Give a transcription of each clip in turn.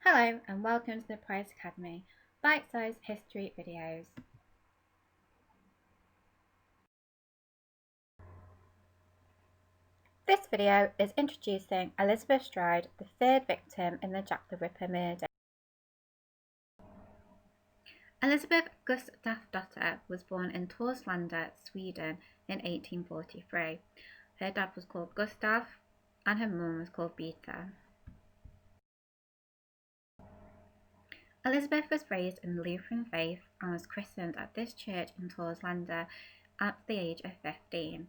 Hello and welcome to the Price Academy bite-sized history videos. This video is introducing Elizabeth Stride, the third victim in the Jack the Ripper murder. Elizabeth Gustafsdotter was born in Torslanda, Sweden in 1843. Her dad was called Gustav and her mum was called Beta. Elizabeth was raised in the Lutheran faith and was christened at this church in Torslanda at the age of 15.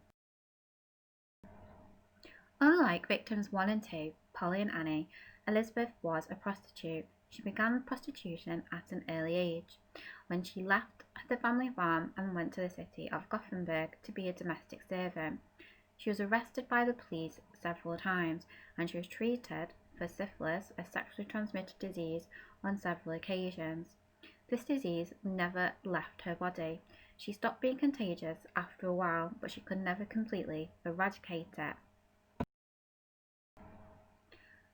Unlike victims 1 and 2, Polly and Annie, Elizabeth was a prostitute. She began prostitution at an early age, when she left the family farm and went to the city of Gothenburg to be a domestic servant. She was arrested by the police several times, and she was treated for syphilis, a sexually transmitted disease, on several occasions. This disease never left her body. She stopped being contagious after a while, but she could never completely eradicate it.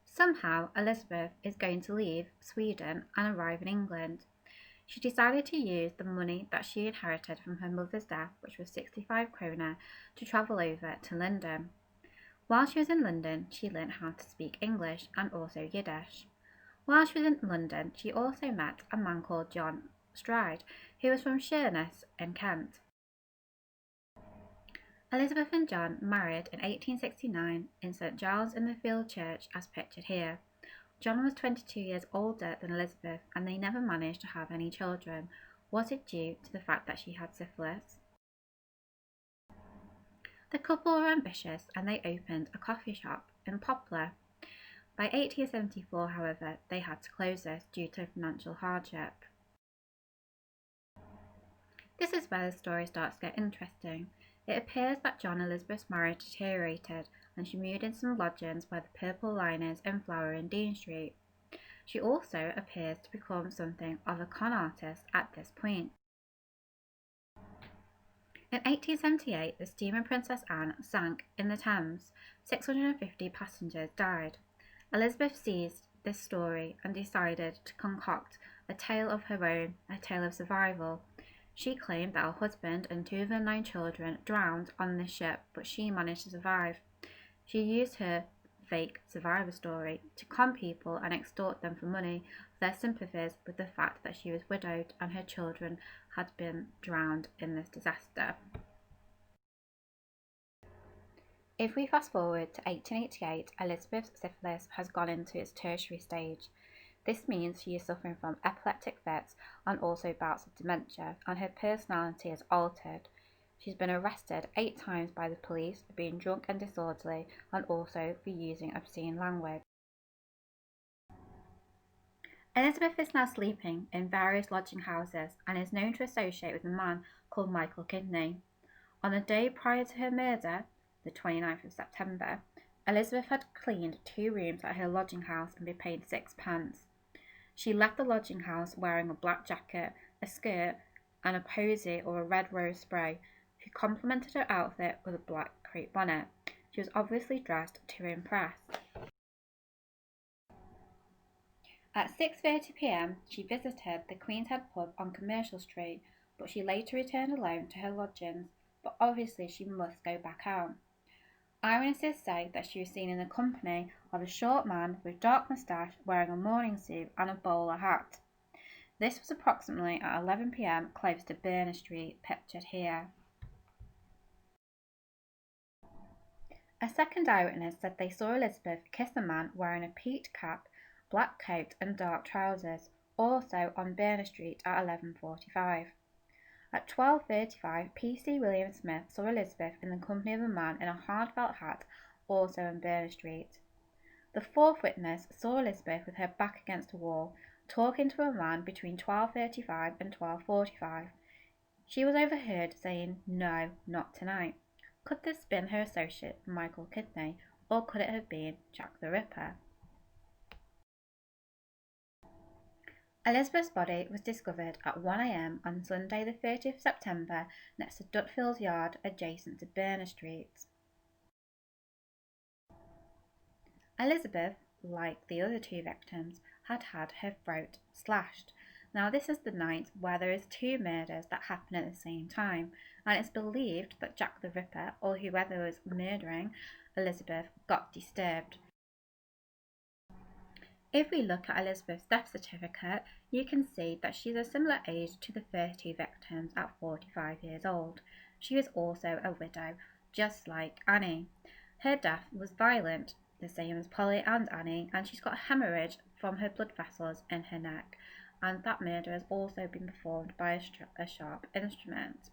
Somehow, Elizabeth is going to leave Sweden and arrive in England. She decided to use the money that she inherited from her mother's death, which was 65 krona, to travel over to London. While she was in London, she learnt how to speak English and also Yiddish. While she was in London, she also met a man called John Stride, who was from Sheerness in Kent. Elizabeth and John married in 1869 in St Giles in the Field Church as pictured here. John was 22 years older than Elizabeth and they never managed to have any children. Was it due to the fact that she had syphilis? The couple were ambitious and they opened a coffee shop in Poplar. By 1874, however, they had to close this due to financial hardship. This is where the story starts to get interesting. It appears that John and Elizabeth's marriage deteriorated and she moved in some lodgings by the Purple Liners in Flower and Dean Street. She also appears to become something of a con artist at this point. In 1878, the steamer Princess Anne sank in the Thames. 650 passengers died. Elizabeth seized this story and decided to concoct a tale of her own, a tale of survival. She claimed that her husband and 2 of her 9 children drowned on the ship, but she managed to survive. She used her fake survivor story to con people and extort them for money for their sympathies with the fact that she was widowed and her children had been drowned in this disaster. If we fast forward to 1888, Elizabeth's syphilis has gone into its tertiary stage. This means she is suffering from epileptic fits and also bouts of dementia, and her personality is altered. She's been arrested 8 times by the police for being drunk and disorderly and also for using obscene language. Elizabeth is now sleeping in various lodging houses and is known to associate with a man called Michael Kidney. On the day prior to her murder, the 29th of September, Elizabeth had cleaned 2 rooms at her lodging house and been paid 6p. She left the lodging house wearing a black jacket, a skirt, and a posy or a red rose spray. She complemented her outfit with a black crepe bonnet. She was obviously dressed to impress. At 6:30 p.m, she visited the Queen's Head pub on Commercial Street, but she later returned alone to her lodgings, but obviously she must go back out. Eyewitnesses say that she was seen in the company of a short man with dark moustache wearing a morning suit and a bowler hat. This was approximately at 11 p.m. close to Berner Street, pictured here. A second eyewitness said they saw Elizabeth kiss a man wearing a peaked cap, black coat and dark trousers, also on Berner Street at 11:45. At 12:35, P.C. William Smith saw Elizabeth in the company of a man in a hard felt hat, also on Berner Street. The fourth witness saw Elizabeth with her back against a wall, talking to a man between 12:35 and 12:45. She was overheard saying, "No, not tonight." Could this have been her associate, Michael Kidney, or could it have been Jack the Ripper? Elizabeth's body was discovered at 1 a.m. on Sunday the 30th of September next to Dutfield Yard adjacent to Berner Street. Elizabeth, like the other 2 victims, had had her throat slashed. Now this is the night where there is 2 murders that happen at the same time, and it's believed that Jack the Ripper, or whoever was murdering Elizabeth, got disturbed. If we look at Elizabeth's death certificate, you can see that she's a similar age to the first 2 victims at 45 years old. She is also a widow, just like Annie. Her death was violent, the same as Polly and Annie, and she's got a hemorrhage from her blood vessels in her neck, and that murder has also been performed by a sharp instrument.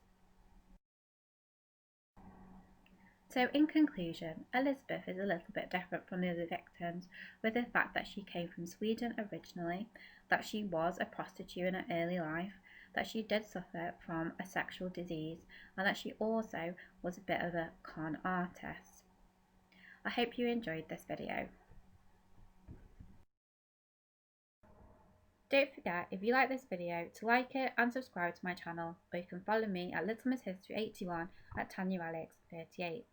So in conclusion, Elizabeth is a little bit different from the other victims, with the fact that she came from Sweden originally, that she was a prostitute in her early life, that she did suffer from a sexual disease, and that she also was a bit of a con artist. I hope you enjoyed this video. Don't forget, if you like this video, to like it and subscribe to my channel, or you can follow me at Little Miss History 81 at Tanya Alex 38.